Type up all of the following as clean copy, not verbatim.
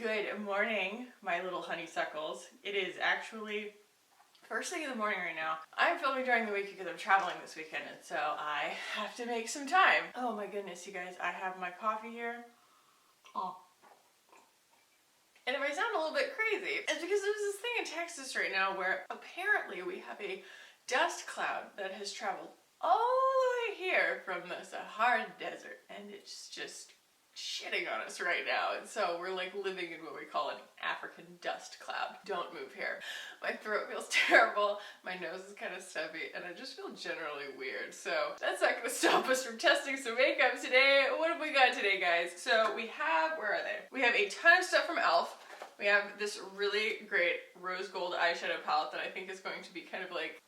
Good morning, my little honeysuckles. It is actually first thing in the morning right now. I'm filming during the week because I'm traveling this weekend, and so I have to make some time. Oh my goodness, you guys, I have my coffee here. Oh. And if I sound a little bit crazy, it's because there's this thing in Texas right now where apparently we have a dust cloud that has traveled all the way here from the Sahara Desert, and it's just shitting on us right now. And so we're like living in what we call an African dust cloud. Don't move here. My throat feels terrible, my nose is kind of stubby, and I just feel generally weird. So that's not gonna stop us from testing some makeup today. What have we got today, guys? So we have, where are they? We have a ton of stuff from e.l.f. We have this really great rose gold eyeshadow palette that I think is going to be kind of like,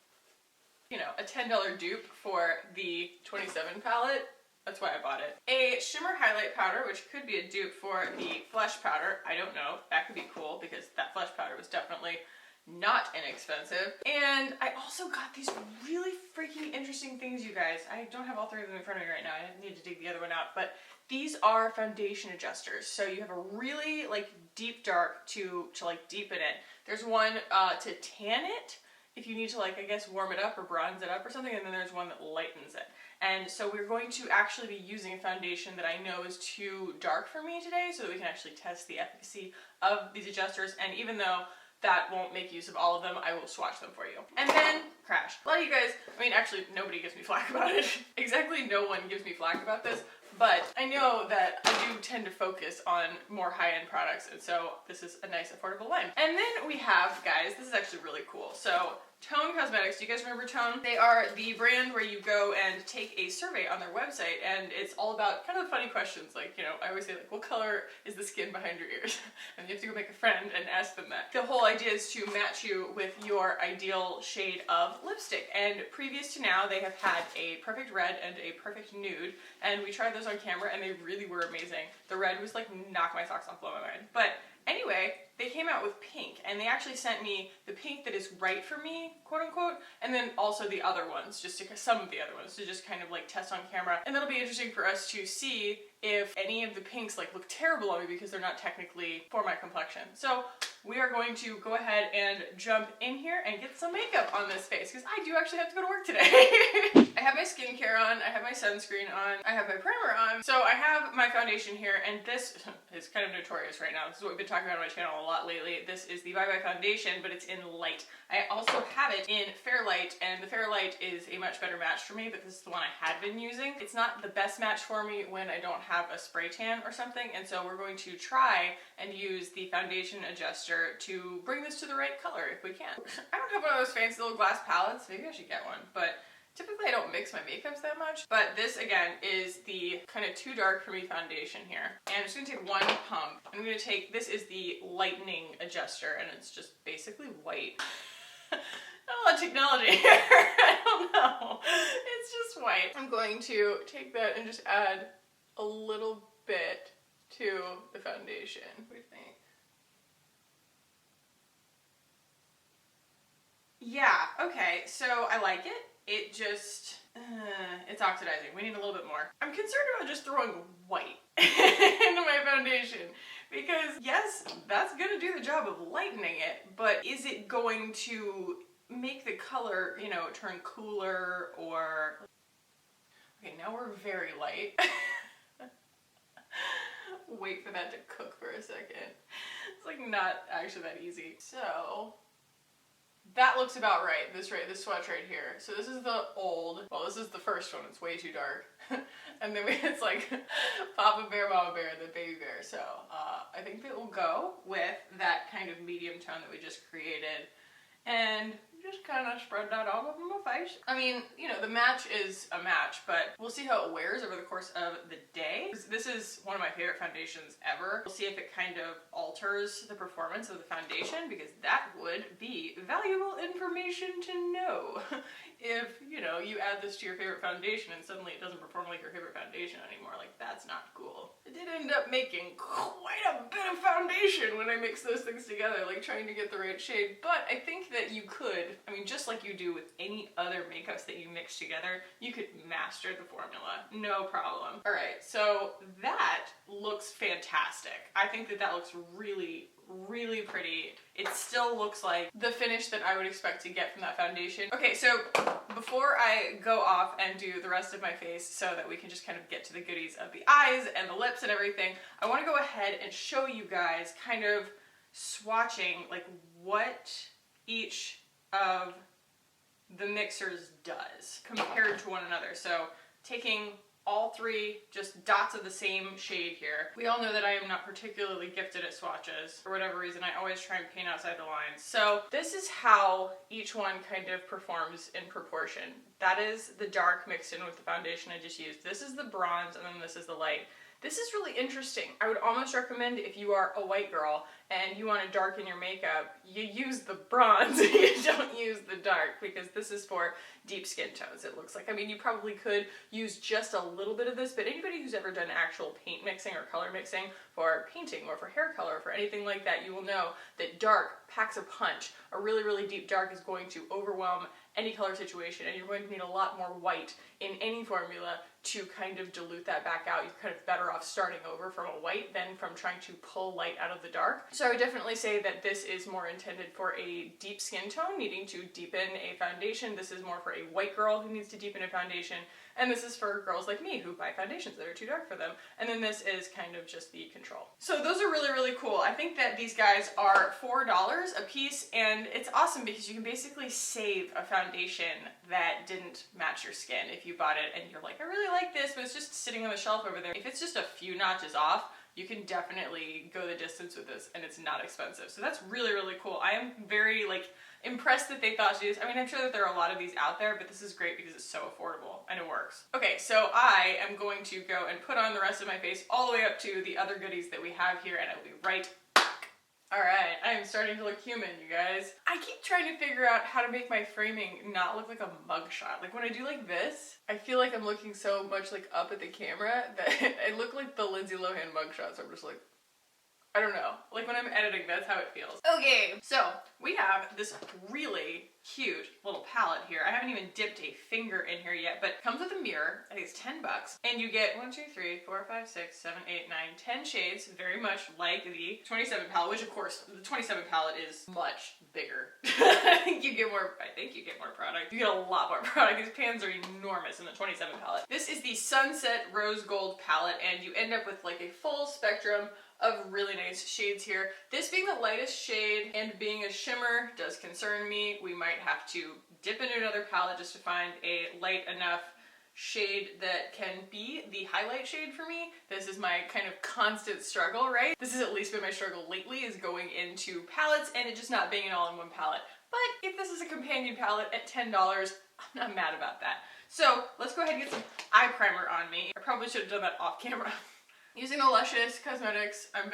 you know, a $10 dupe for the 27 palette. That's why I bought it. A shimmer highlight powder, which could be a dupe for the flesh powder. I don't know. That could be cool because that flesh powder was definitely not inexpensive. And I also got these really freaking interesting things, you guys. I don't have all three of them in front of me right now. I need to dig the other one out. But these are foundation adjusters. So you have a really like deep dark to like deepen it. There's one to tan it if you need to, like, I guess warm it up or bronze it up or something, and then there's one that lightens it. And so we're going to actually be using a foundation that I know is too dark for me today so that we can actually test the efficacy of these adjusters. And even though that won't make use of all of them, I will swatch them for you. And then crash. A lot of you guys, I mean, actually nobody gives me flack about it. Exactly no one gives me flack about this, but I know that I do tend to focus on more high-end products, and so this is a nice affordable line. And then we have, guys, this is actually really cool. So Tōn Cosmetics, do you guys remember Tōn? They are the brand where you go and take a survey on their website, and it's all about kind of funny questions, like, you know, I always say, like, what color is the skin behind your ears? And you have to go make a friend and ask them that. The whole idea is to match you with your ideal shade of lipstick, and previous to now, they have had a perfect red and a perfect nude, and we tried those on camera, and they really were amazing. The red was like, knock my socks off, blow my mind. But anyway, they came out with pink, and they actually sent me the pink that is right for me, quote unquote, and then also the other ones, just to, some of the other ones, to just kind of like test on camera. And that'll be interesting for us to see if any of the pinks like look terrible on me because they're not technically for my complexion. So we are going to go ahead and jump in here and get some makeup on this face because I do actually have to go to work today. I have my skincare on, I have my sunscreen on, I have my primer on. So I have my foundation here, and this is kind of notorious right now. This is what we've been talking about on my channel a lot lately. This is the Bye Bye foundation, but it's in light. I also have it in Fairlight, and the Fairlight is a much better match for me, but this is the one I had been using. It's not the best match for me when I don't have a spray tan or something, and so we're going to try and use the foundation adjuster to bring this to the right color if we can. I don't have one of those fancy little glass palettes. Maybe I should get one, but typically I don't mix my makeups that much. But this, again, is the kind of too dark for me foundation here. And I'm just gonna take one pump. I'm gonna take, this is the lightening adjuster, and it's just basically white. Not a lot of technology here. I don't know. It's just white. I'm going to take that and just add a little bit to the foundation. What do you think? Yeah, okay, so I like it. It just, it's oxidizing. We need a little bit more. I'm concerned about just throwing white into my foundation because yes, that's gonna do the job of lightening it, but is it going to make the color, you know, turn cooler or... Okay, now we're very light. Wait for that to cook for a second. It's like not actually that easy. So that looks about right, this swatch right here. So this is the old, well, this is the first one, it's way too dark. And then it's like Papa Bear, Mama Bear, the Baby Bear. So I think that will go with that kind of medium tone that we just created. And just kind of spread that all over my face. I mean, you know, the match is a match, but we'll see how it wears over the course of the day. This is one of my favorite foundations ever. We'll see if it kind of alters the performance of the foundation, because that would be valuable information to know. If, you know, you add this to your favorite foundation and suddenly it doesn't perform like your favorite foundation anymore, like that's not cool. I did end up making quite a bit of foundation when I mixed those things together, like trying to get the right shade. But I think that you could, I mean, just like you do with any other makeups that you mix together, you could master the formula, no problem. All right, so that looks fantastic. I think that that looks really, really pretty. It still looks like the finish that I would expect to get from that foundation. Okay, so before I go off and do the rest of my face so that we can just kind of get to the goodies of the eyes and the lips and everything, I want to go ahead and show you guys kind of swatching like what each of the mixers does compared to one another. So taking all three just dots of the same shade here. We all know that I am not particularly gifted at swatches. For whatever reason, I always try and paint outside the lines. So this is how each one kind of performs in proportion. That is the dark mixed in with the foundation I just used. This is the bronze, and then this is the light. This is really interesting. I would almost recommend if you are a white girl and you want to darken your makeup, you use the bronze, you don't use the dark, because this is for deep skin tones, it looks like. I mean, you probably could use just a little bit of this, but anybody who's ever done actual paint mixing or color mixing for painting or for hair color or for anything like that, you will know that dark packs a punch. A really, really deep dark is going to overwhelm any color situation, and you're going to need a lot more white in any formula to kind of dilute that back out. You're kind of better off starting over from a white than from trying to pull light out of the dark. So I would definitely say that this is more intended for a deep skin tone needing to deepen a foundation. This is more for a white girl who needs to deepen a foundation. And this is for girls like me who buy foundations that are too dark for them. And then this is kind of just the control. So those are really, really cool. I think that these guys are $4 a piece, and it's awesome because you can basically save a foundation that didn't match your skin if you bought it and you're like, I really like this, but it's just sitting on the shelf over there. If it's just a few notches off, you can definitely go the distance with this and it's not expensive. So that's really, really cool. I am very impressed that they thought to do this. I mean, I'm sure that there are a lot of these out there, but this is great because it's so affordable and it works. Okay, so I am going to go and put on the rest of my face all the way up to the other goodies that we have here, and I'll be right back. All right, I am starting to look human, you guys. I keep trying to figure out how to make my framing not look like a mugshot. Like when I do like this, I feel like I'm looking so much like up at the camera that I look like the Lindsay Lohan mugshot, so I'm just like, I don't know. Like when I'm editing, that's how it feels. Okay, so we have this really cute little palette here. I haven't even dipped a finger in here yet, but it comes with a mirror. I think it's $10, and you get 1, 2, 3, 4, 5, 6, 7, 8, 9, 10 shades, very much like the 27 palette, which of course the 27 palette is much bigger. I think you get more product. You get a lot more product. These pans are enormous in the 27 palette. This is the Sunset Rose Gold palette, and you end up with like a full spectrum of really nice shades here. This being the lightest shade and being a shimmer does concern me. We might have to dip into another palette just to find a light enough shade that can be the highlight shade for me. This is my kind of constant struggle, right? This has at least been my struggle lately, is going into palettes and it just not being an all-in-one palette. But if this is a companion palette at $10, I'm not mad about that. So let's go ahead and get some eye primer on me. I probably should have done that off camera. Using the Luscious Cosmetics, I'm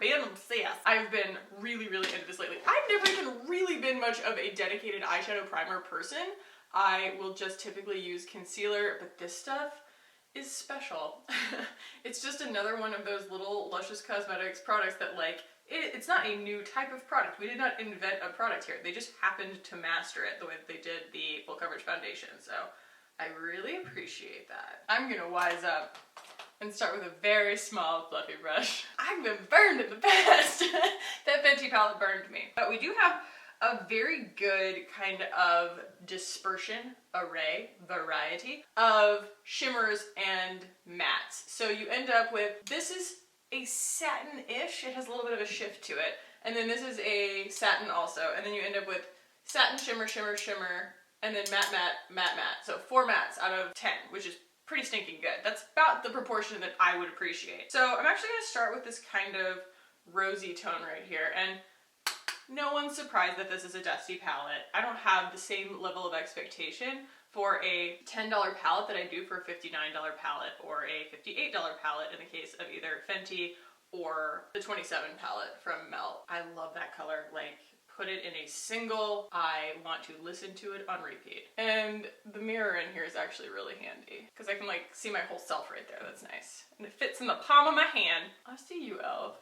being obsessed. I've been really, really into this lately. I've never even really been much of a dedicated eyeshadow primer person. I will just typically use concealer, but this stuff is special. It's just another one of those little Luscious Cosmetics products that it's not a new type of product. We did not invent a product here. They just happened to master it the way that they did the full coverage foundation. So I really appreciate that. I'm gonna wise up and start with a very small fluffy brush. I've been burned in the past. That Fenty palette burned me. But we do have a very good kind of dispersion, variety of shimmers and mattes. So you end up with, this is a satin-ish, it has a little bit of a shift to it. And then this is a satin also. And then you end up with satin, shimmer, shimmer, shimmer, and then matte, matte, matte, matte. So 4 mattes out of 10, which is pretty stinking good. That's about the proportion that I would appreciate. So I'm actually gonna start with this kind of rosy tone right here, and no one's surprised that this is a dusty palette. I don't have the same level of expectation for a $10 palette that I do for a $59 palette or a $58 palette in the case of either Fenty or the 27 palette from Melt. I love that color, like put it in a single. I want to listen to it on repeat. And the mirror in here is actually really handy because I can like see my whole self right there. That's nice. And it fits in the palm of my hand. I see you, elf.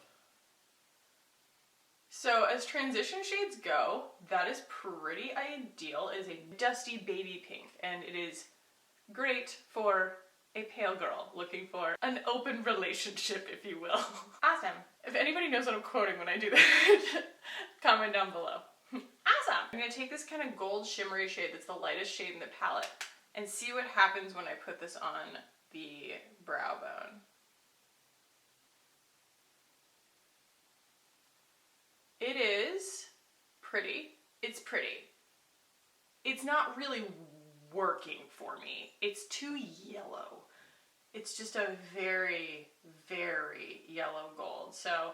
So as transition shades go, that is pretty ideal. It is a dusty baby pink, and it is great for a pale girl looking for an open relationship, if you will. Awesome. If anybody knows what I'm quoting when I do that, comment down below. Awesome. I'm gonna take this kind of gold shimmery shade that's the lightest shade in the palette and see what happens when I put this on the brow bone. It is pretty. It's pretty. It's not really working for me. It's too yellow. It's just a very, very yellow gold. So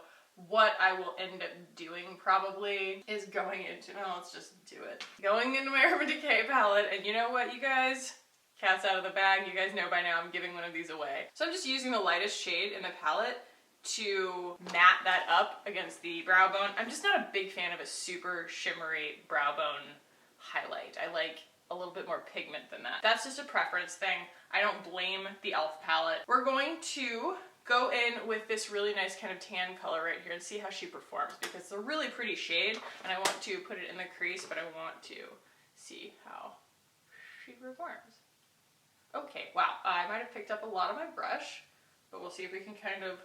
what I will end up doing probably is going into, no, let's just do it. Going into my Urban Decay palette, and you know what, you guys? Cat's out of the bag. You guys know by now I'm giving one of these away. So I'm just using the lightest shade in the palette to matte that up against the brow bone. I'm just not a big fan of a super shimmery brow bone highlight. I like a little bit more pigment than that. That's just a preference thing. I don't blame the e.l.f. palette. We're going to go in with this really nice kind of tan color right here and see how she performs, because it's a really pretty shade and I want to put it in the crease, but I want to see how she performs. Okay, wow, I might have picked up a lot of my brush, but we'll see if we can kind of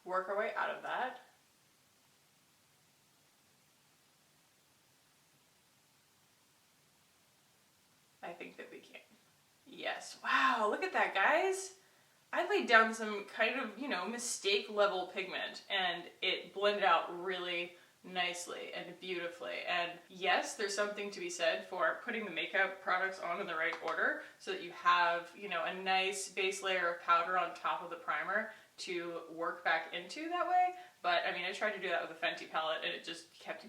work our way out of that. I think that we can. Yes. Wow, look at that, guys. I laid down some kind of, you know, mistake level pigment and it blended out really nicely and beautifully. And yes, there's something to be said for putting the makeup products on in the right order so that you have, you know, a nice base layer of powder on top of the primer to work back into that way. But I mean, I tried to do that with a Fenty palette and it just kept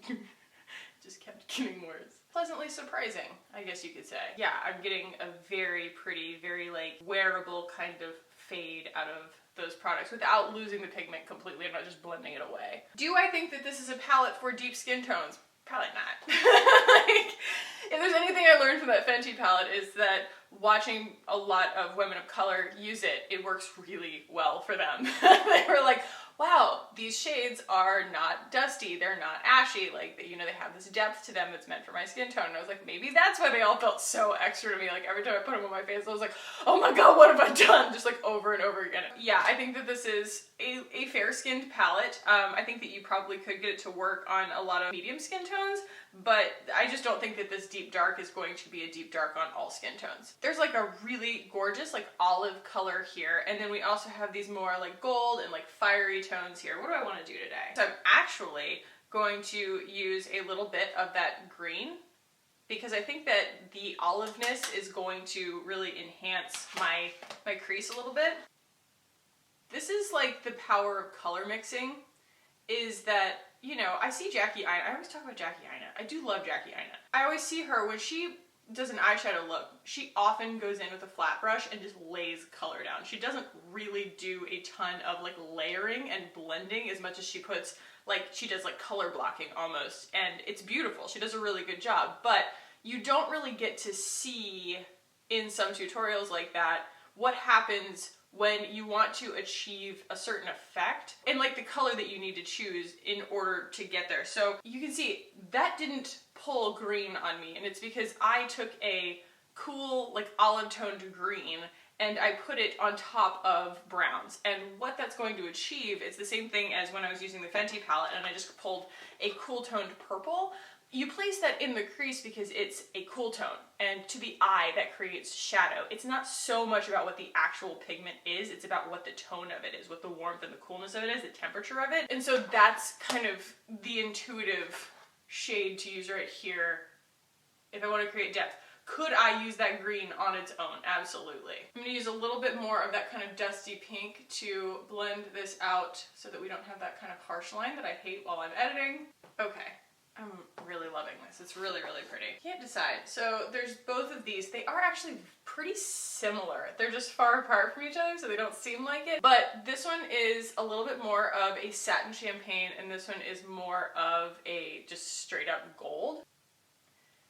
getting worse. Pleasantly surprising, I guess you could say. Yeah, I'm getting a very pretty, very like wearable kind of fade out of those products without losing the pigment completely. I'm not just blending it away. Do I think that this is a palette for deep skin tones? Probably not. Like, if there's anything I learned from that Fenty palette is that watching a lot of women of color use it, it works really well for them. They were like, wow, these shades are not dusty, they're not ashy, like, you know, they have this depth to them that's meant for my skin tone. And I was like, maybe that's why they all felt so extra to me. Like, every time I put them on my face, I was like, oh my god, what have I done? Just like over and over again. Yeah, I think that this is a fair-skinned palette. I think that you probably could get it to work on a lot of medium skin tones, but I just don't think that this deep dark is going to be a deep dark on all skin tones. There's like a really gorgeous like olive color here, and then we also have these more like gold and like fiery tones here. What do I want to do today? So I'm actually going to use a little bit of that green because I think that the oliveness is going to really enhance my crease a little bit. This is like the power of color mixing, is that, you know, I see Jackie Aina. I always talk about Jackie Aina. I do love Jackie Aina. I always see her when she does an eyeshadow look, she often goes in with a flat brush and just lays color down. She doesn't really do a ton of like layering and blending as much as she puts, like, she does like color blocking almost, and it's beautiful. She does a really good job, but you don't really get to see in some tutorials like that what happens when you want to achieve a certain effect and like the color that you need to choose in order to get there. So you can see that didn't pull green on me, and it's because I took a cool like olive toned green and I put it on top of browns. And what that's going to achieve is the same thing as when I was using the Fenty palette and I just pulled a cool toned purple. You place that in the crease because it's a cool tone, and to the eye that creates shadow. It's not so much about what the actual pigment is, it's about what the tone of it is, what the warmth and the coolness of it is, the temperature of it. And so that's kind of the intuitive shade to use right here if I want to create depth. Could I use that green on its own? Absolutely. I'm going to use a little bit more of that kind of dusty pink to blend this out so that we don't have that kind of harsh line that I hate while I'm editing. Okay. I'm really loving this. It's really, really pretty. Can't decide. So there's both of these. They are actually pretty similar. They're just far apart from each other, so they don't seem like it. But this one is a little bit more of a satin champagne, and this one is more of a just straight up gold.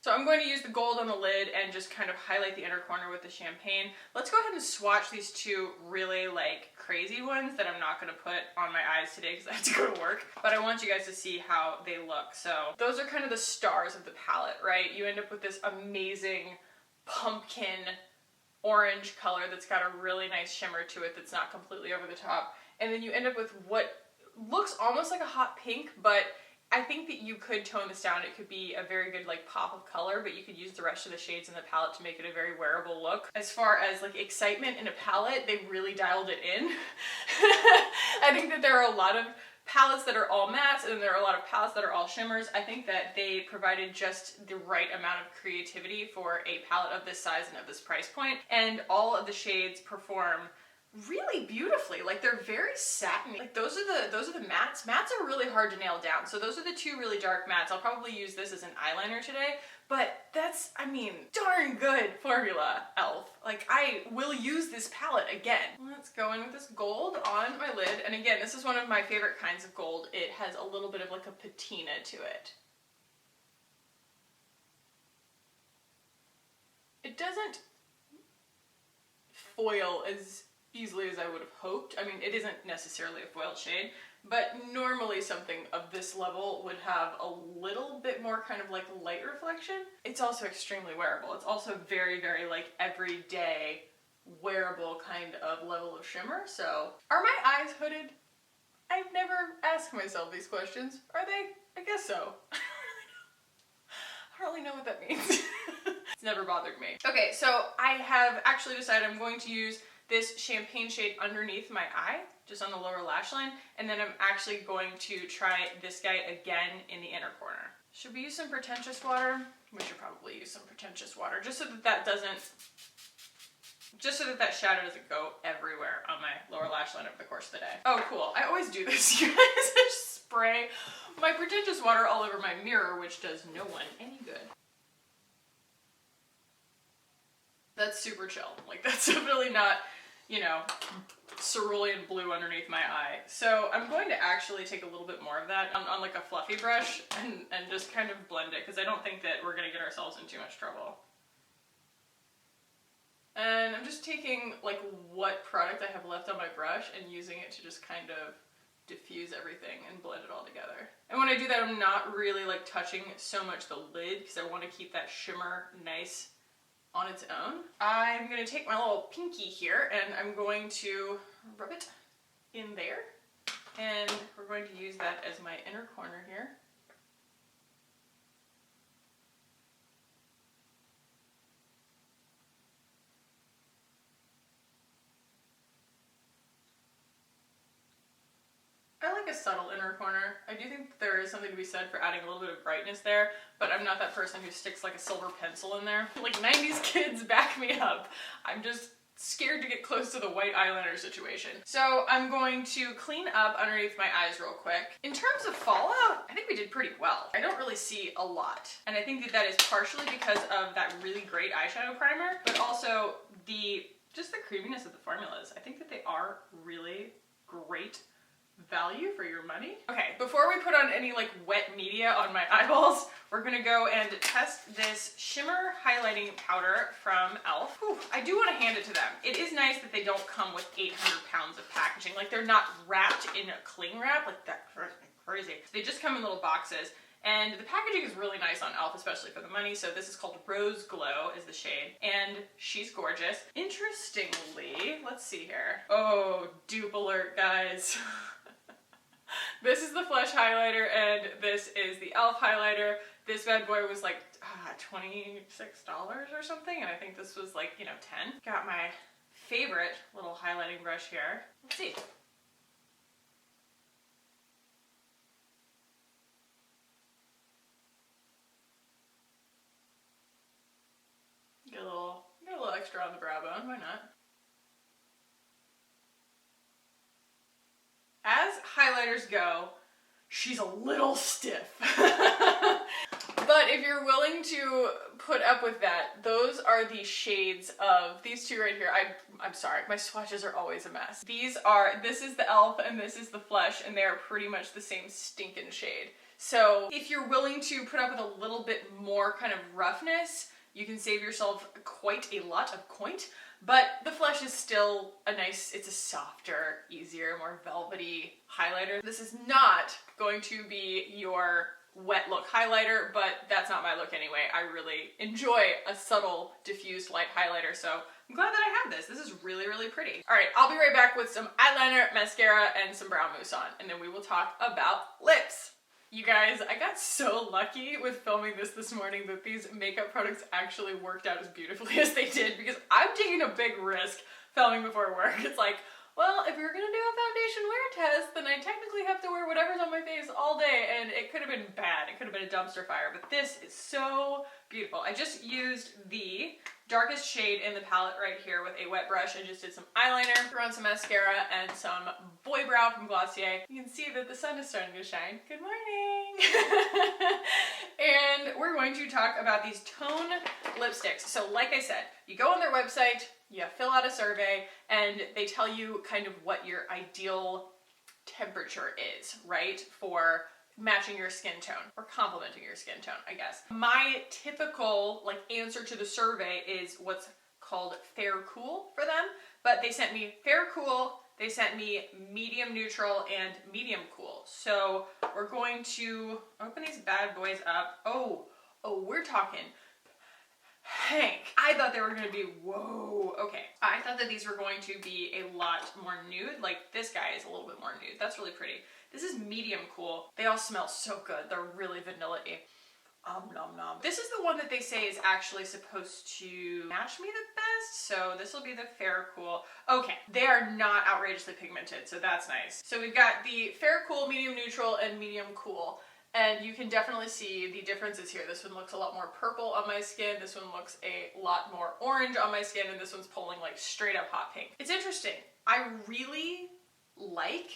So I'm going to use the gold on the lid and just kind of highlight the inner corner with the champagne. Let's go ahead and swatch these two really like crazy ones that I'm not going to put on my eyes today because I have to go to work. But I want you guys to see how they look. So those are kind of the stars of the palette, right? You end up with this amazing pumpkin orange color that's got a really nice shimmer to it that's not completely over the top. And then you end up with what looks almost like a hot pink, but I think that you could tone this down. It could be a very good like pop of color, but you could use the rest of the shades in the palette to make it a very wearable look. As far as like excitement in a palette, they really dialed it in. I think that there are a lot of palettes that are all mattes, and then there are a lot of palettes that are all shimmers. I think that they provided just the right amount of creativity for a palette of this size and of this price point, and all of the shades perform really beautifully. Like they're very satiny. Like those are the mattes. Mattes are really hard to nail down. So those are the two really dark mattes. I'll probably use this as an eyeliner today, but that's, I mean, darn good formula, e.l.f. Like I will use this palette again. Let's go in with this gold on my lid. And again, this is one of my favorite kinds of gold. It has a little bit of like a patina to it. It doesn't foil as easily as I would have hoped. I mean, it isn't necessarily a foil shade, but normally something of this level would have a little bit more kind of like light reflection. It's also extremely wearable. It's also very, very like everyday wearable kind of level of shimmer. So are my eyes hooded? I've never asked myself these questions. Are they? I guess so. I don't really know what that means. It's never bothered me. Okay, so I have actually decided I'm going to use this champagne shade underneath my eye, just on the lower lash line, and then I'm actually going to try this guy again in the inner corner. Should we use some pretentious water? We should probably use some pretentious water, just so that that shadow doesn't go everywhere on my lower lash line over the course of the day. Oh, cool. I always do this, you guys. I just spray my pretentious water all over my mirror, which does no one any good. That's super chill. Like, that's definitely not, you know, cerulean blue underneath my eye. So I'm going to actually take a little bit more of that on like a fluffy brush and just kind of blend it, because I don't think that we're going to get ourselves in too much trouble. And I'm just taking like what product I have left on my brush and using it to just kind of diffuse everything and blend it all together. And when I do that, I'm not really like touching so much the lid, because I want to keep that shimmer nice on its own. I'm going to take my little pinky here and I'm going to rub it in there. And we're going to use that as my inner corner here. I like a subtle inner corner. I do think there is something to be said for adding a little bit of brightness there, but I'm not that person who sticks like a silver pencil in there. Like 90s kids, back me up. I'm just scared to get close to the white eyeliner situation. So I'm going to clean up underneath my eyes real quick. In terms of fallout, I think we did pretty well. I don't really see a lot. And I think that that is partially because of that really great eyeshadow primer, but also just the creaminess of the formulas. I think that they are really great value for your money. Okay, before we put on any like wet media on my eyeballs, we're gonna go and test this shimmer highlighting powder from e.l.f. Whew, I do want to hand it to them. It is nice that they don't come with 800 pounds of packaging. Like they're not wrapped in a cling wrap, like that crazy. They just come in little boxes. And the packaging is really nice on e.l.f., especially for the money. So this is called Rose Glow is the shade. And she's gorgeous. Interestingly, let's see here. Oh, dupe alert, guys. This is the Flesh highlighter and this is the e.l.f. highlighter. This bad boy was like $26 or something, and I think this was like, 10. Got my favorite little highlighting brush here. Let's see. Get a little extra on the brow bone, why not? As highlighters go, she's a little stiff. But if you're willing to put up with that, those are the shades of these two right here. I'm sorry, my swatches are always a mess. This is the e.l.f. and this is the Flush, and they are pretty much the same stinking shade. So if you're willing to put up with a little bit more kind of roughness, you can save yourself quite a lot of coin. But the Flush is still it's a softer, easier, more velvety highlighter. This is not going to be your wet look highlighter, but that's not my look anyway. I really enjoy a subtle, diffused light highlighter, so I'm glad that I have this. This is really, really pretty. All right, I'll be right back with some eyeliner, mascara, and some brow mousse on, and then we will talk about lips. You guys, I got so lucky with filming this morning that these makeup products actually worked out as beautifully as they did, because I'm taking a big risk filming before work. It's like, well, if we're gonna do a foundation wear test, then I technically have to wear whatever's on my face all day, and it could have been bad. It could have been a dumpster fire, but this is so beautiful. I just used the darkest shade in the palette right here with a wet brush. I just did some eyeliner, threw on some mascara, and some Boy Brow from Glossier. You can see that the sun is starting to shine. Good morning! And we're going to talk about these Tōn lipsticks. So like I said, you go on their website, you fill out a survey, and they tell you kind of what your ideal temperature is, right? For matching your skin tone or complementing your skin tone, I guess. My typical answer to the survey is what's called fair cool for them, but they sent me fair cool, they sent me medium neutral, and medium cool. So we're going to open these bad boys up. Oh, we're talking pink. I thought they were gonna be, whoa, okay. I thought that these were going to be a lot more nude. Like this guy is a little bit more nude. That's really pretty. This is medium cool. They all smell so good. They're really vanilla-y. Nom nom. This is the one that they say is actually supposed to match me the best. So this will be the Fair Cool. Okay, they are not outrageously pigmented, so that's nice. So we've got the Fair Cool, medium neutral, and medium cool. And you can definitely see the differences here. This one looks a lot more purple on my skin. This one looks a lot more orange on my skin. And this one's pulling like straight up hot pink. It's interesting. I really like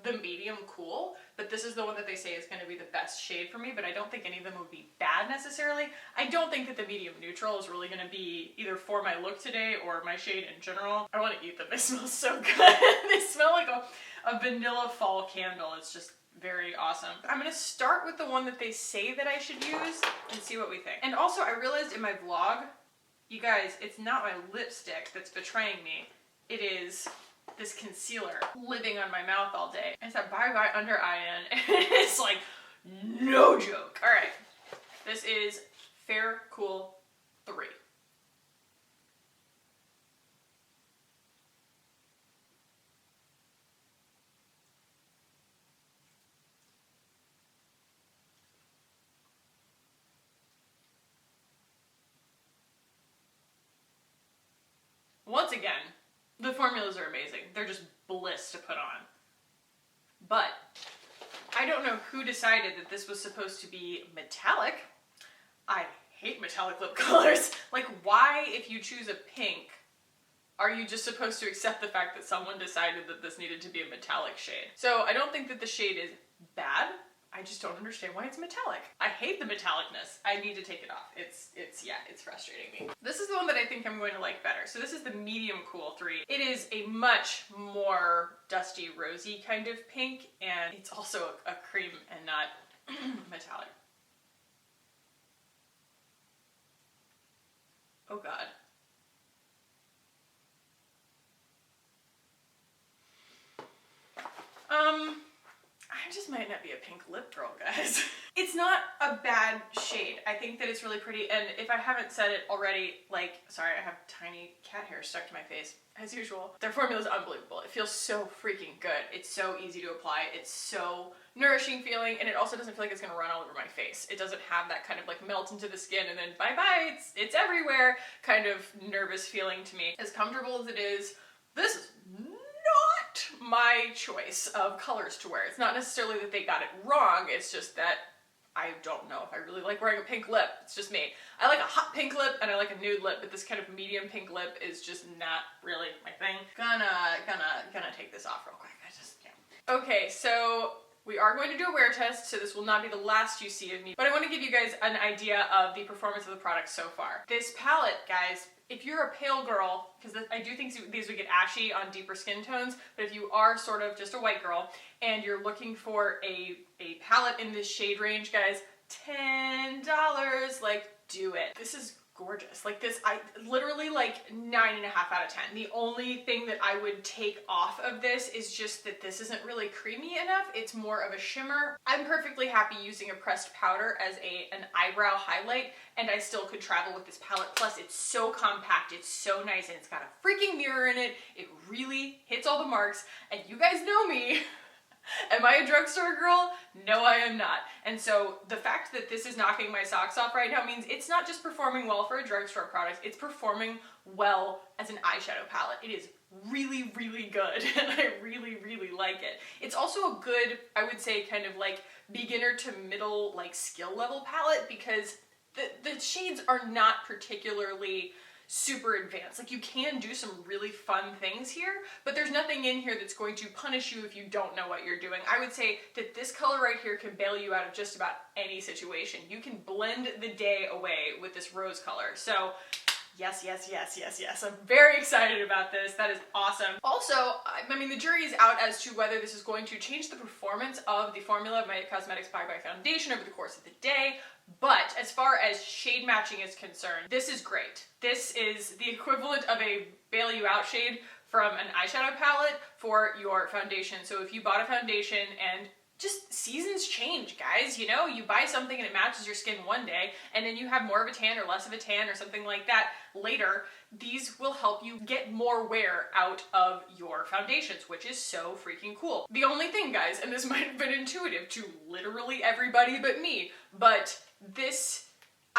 the medium cool, but this is the one that they say is going to be the best shade for me, but I don't think any of them would be bad necessarily. I don't think that the medium neutral is really going to be either for my look today or my shade in general. I want to eat them. They smell so good. They smell like a vanilla fall candle. It's just very awesome. I'm going to start with the one that they say that I should use and see what we think. And also I realized in my vlog, you guys, it's not my lipstick that's betraying me. It is this concealer living on my mouth all day. It's a bye-bye under eye in. It's like no joke. All right, this is Fair Cool 3. Once again, the formulas are amazing. They're just bliss to put on. But I don't know who decided that this was supposed to be metallic. I hate metallic lip colors. Like, why, if you choose a pink, are you just supposed to accept the fact that someone decided that this needed to be a metallic shade? So I don't think that the shade is bad. I just don't understand why it's metallic. I hate the metallicness. I need to take it off. It's frustrating me. This is the one that I think I'm going to like better. So this is the Medium Cool 3. It is a much more dusty, rosy kind of pink, and it's also a cream and not metallic. Oh God. I just might not be a pink lip girl, guys. It's not a bad shade. I think that it's really pretty, and if I haven't said it already, like, sorry, I have tiny cat hair stuck to my face, as usual. Their formula is unbelievable. It feels so freaking good. It's so easy to apply. It's so nourishing feeling, and it also doesn't feel like it's gonna run all over my face. It doesn't have that kind of like melt into the skin and then bye-bye, it's everywhere kind of nervous feeling to me. As comfortable as it is, this is not my choice of colors to wear. It's not necessarily that they got it wrong, it's just that I don't know if I really like wearing a pink lip. It's just me. I like a hot pink lip and I like a nude lip, but this kind of medium pink lip is just not really my thing. Gonna take this off real quick. Okay, so we are going to do a wear test, so this will not be the last you see of me, but I want to give you guys an idea of the performance of the product so far. This palette, guys, if you're a pale girl, because I do think these would get ashy on deeper skin tones, but if you are sort of just a white girl and you're looking for a palette in this shade range, guys, $10, like, do it. This is gorgeous. Like this, I literally like 9.5 out of 10. The only thing that I would take off of this is just that this isn't really creamy enough. It's more of a shimmer. I'm perfectly happy using a pressed powder as an eyebrow highlight, and I still could travel with this palette. Plus it's so compact, it's so nice, and it's got a freaking mirror in it. It really hits all the marks, and you guys know me. Am I a drugstore girl? No, I am not. And so the fact that this is knocking my socks off right now means it's not just performing well for a drugstore product, it's performing well as an eyeshadow palette. It is really, really good, and I really, really like it. It's also a good, I would say, kind of like beginner to middle, like skill level palette, because the shades are not particularly super advanced. Like, you can do some really fun things here, but there's nothing in here that's going to punish you if you don't know what you're doing. I would say that this color right here can bail you out of just about any situation. You can blend the day away with this rose color. So yes, yes, yes, yes, yes. I'm very excited about this. That is awesome. Also, I mean, the jury is out as to whether this is going to change the performance of the formula of my Cosmetics Bye Bye Foundation over the course of the day. But as far as shade matching is concerned, this is great. This is the equivalent of a bail you out shade from an eyeshadow palette for your foundation. So if you bought a foundation, and just seasons change, guys, you know, you buy something and it matches your skin one day, and then you have more of a tan or less of a tan or something like that later, these will help you get more wear out of your foundations, which is so freaking cool. The only thing, guys, and this might have been intuitive to literally everybody but me, but this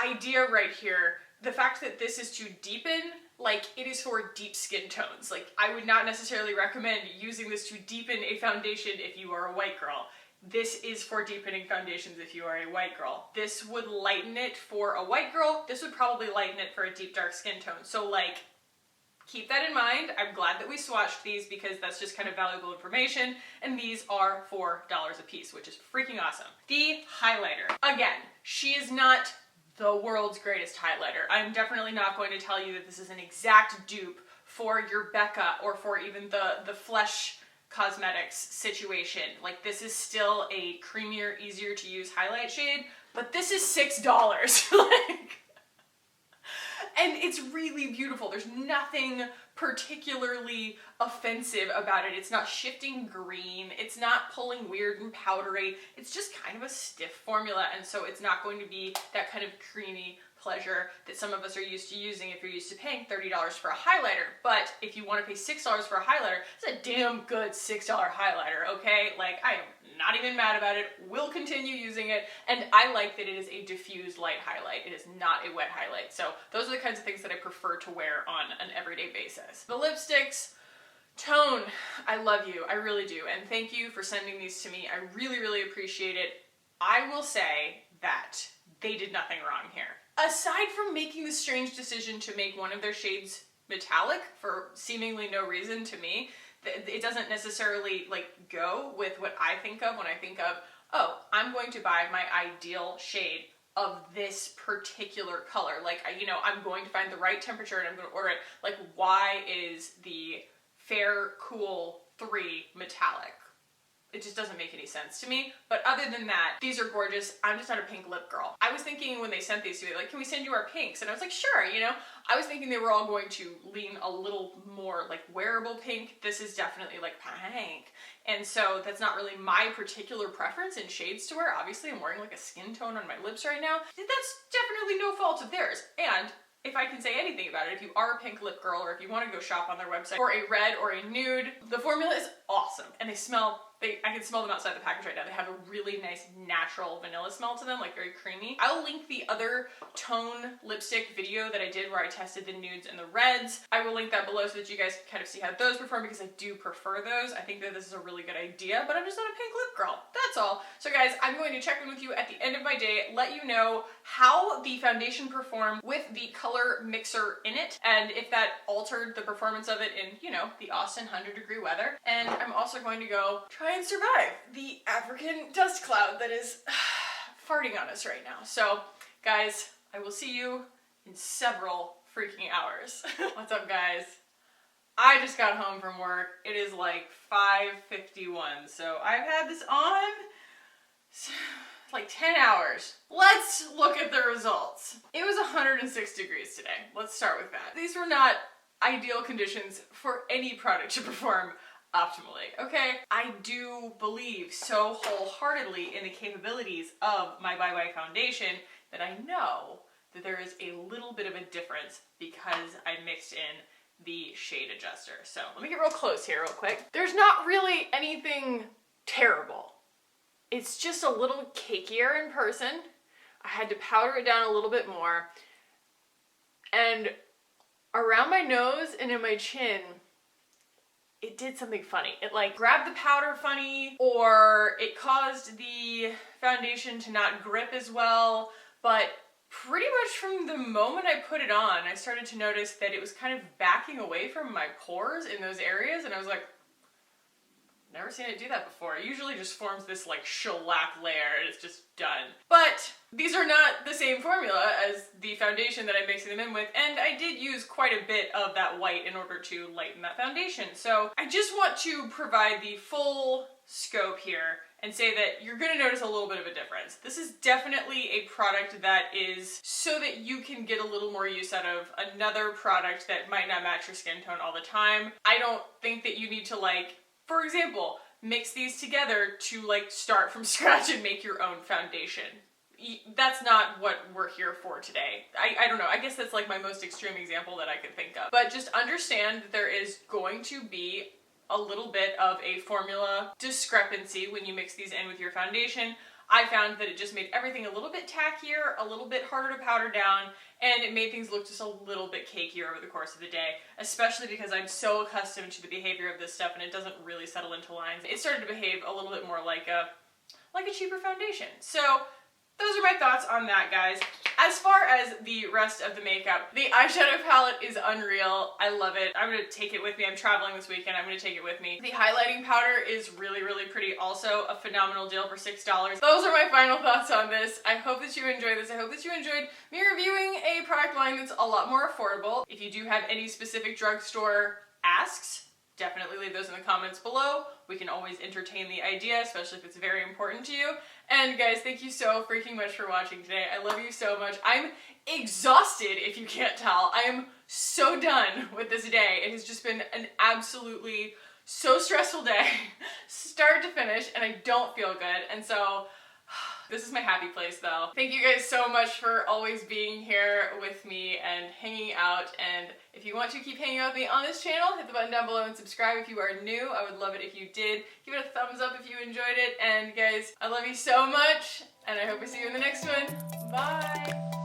idea right here, the fact that this is to deepen, like, it is for deep skin tones. Like, I would not necessarily recommend using this to deepen a foundation if you are a white girl. This is for deepening foundations if you are a white girl. This would lighten it for a white girl. This would probably lighten it for a deep dark skin tone. So, like, keep that in mind. I'm glad that we swatched these because that's just kind of valuable information. And these are $4 a piece, which is freaking awesome. The highlighter. Again, she is not the world's greatest highlighter. I'm definitely not going to tell you that this is an exact dupe for your Becca or for even the Flesh Cosmetics situation. Like, this is still a creamier, easier to use highlight shade, but this is $6. Like, and it's really beautiful. There's nothing particularly offensive about it. It's not shifting green. It's not pulling weird and powdery. It's just kind of a stiff formula, and so it's not going to be that kind of creamy pleasure that some of us are used to using if you're used to paying $30 for a highlighter. But if you want to pay $6 for a highlighter, it's a damn good $6 highlighter, okay? Like, I am not even mad about it. We'll continue using it, and I like that it is a diffused light highlight. It is not a wet highlight. So those are the kinds of things that I prefer to wear on an everyday basis. The lipsticks, Tōn, I love you. I really do. And thank you for sending these to me. I really, really appreciate it. I will say that they did nothing wrong here. Aside from making the strange decision to make one of their shades metallic for seemingly no reason to me, it doesn't necessarily like go with what I think of when I think of, oh, I'm going to buy my ideal shade of this particular color. Like, you know, I'm going to find the right temperature and I'm going to order it. Like, why is the Fair Cool 3 metallic? It just doesn't make any sense to me. But other than that, these are gorgeous. I'm just not a pink lip girl. I was thinking when they sent these to me, like, can we send you our pinks? And I was like, sure, you know. I was thinking they were all going to lean a little more like wearable pink. This is definitely like pink. And so that's not really my particular preference in shades to wear. Obviously, I'm wearing like a skin tone on my lips right now. That's definitely no fault of theirs. And if I can say anything about it, if you are a pink lip girl or if you want to go shop on their website for a red or a nude, the formula is awesome. And they smell, I can smell them outside the package right now. They have a really nice natural vanilla smell to them, like very creamy. I'll link the other Tōn lipstick video that I did where I tested the nudes and the reds. I will link that below so that you guys can kind of see how those perform, because I do prefer those. I think that this is a really good idea, but I'm just not a pink lip girl. That's all. So guys, I'm going to check in with you at the end of my day, let you know how the foundation performed with the color mixer in it, and if that altered the performance of it in, you know, the Austin 100-degree weather. And I'm also going to go try and survive the African dust cloud that is farting on us right now. So guys, I will see you in several freaking hours. What's up, guys? I just got home from work. It is like 5:51, so I've had this on like 10 hours. Let's look at the results. It was 106 degrees today. Let's start with that. These were not ideal conditions for any product to perform optimally, okay? I do believe so wholeheartedly in the capabilities of my Bye Bye foundation that I know that there is a little bit of a difference because I mixed in the shade adjuster. So let me get real close here real quick. There's not really anything terrible. It's just a little cakier in person. I had to powder it down a little bit more. And around my nose and in my chin, it did something funny. It like grabbed the powder funny, or it caused the foundation to not grip as well. But pretty much from the moment I put it on, I started to notice that it was kind of backing away from my pores in those areas, and I was like, never seen it do that before. It usually just forms this like shellac layer and it's just done. But these are not the same formula as the foundation that I'm mixing them in with, and I did use quite a bit of that white in order to lighten that foundation. So I just want to provide the full scope here and say that you're gonna notice a little bit of a difference. This is definitely a product that is so that you can get a little more use out of another product that might not match your skin tone all the time. I don't think that you need to, like, for example, mix these together to like start from scratch and make your own foundation. That's not what we're here for today. I don't know, I guess that's like my most extreme example that I could think of. But just understand that there is going to be a little bit of a formula discrepancy when you mix these in with your foundation. I found that it just made everything a little bit tackier, a little bit harder to powder down, and it made things look just a little bit cakier over the course of the day, especially because I'm so accustomed to the behavior of this stuff and it doesn't really settle into lines. It started to behave a little bit more like a cheaper foundation. So those are my thoughts on that, guys. As far as the rest of the makeup, the eyeshadow palette is unreal. I love it. I'm gonna take it with me. I'm traveling this weekend. I'm gonna take it with me. The highlighting powder is really, really pretty. Also a phenomenal deal for $6. Those are my final thoughts on this. I hope that you enjoyed this. I hope that you enjoyed me reviewing a product line that's a lot more affordable. If you do have any specific drugstore asks, definitely leave those in the comments below. We can always entertain the idea, especially if it's very important to you. And guys, thank you so freaking much for watching today. I love you so much. I'm exhausted, if you can't tell. I am so done with this day. It has just been an absolutely so stressful day, start to finish, and I don't feel good. And so this is my happy place though. Thank you guys so much for always being here with me and hanging out. And if you want to keep hanging out with me on this channel, hit the button down below and subscribe if you are new. I would love it if you did. Give it a thumbs up if you enjoyed it. And guys, I love you so much, and I hope I see you in the next one. Bye!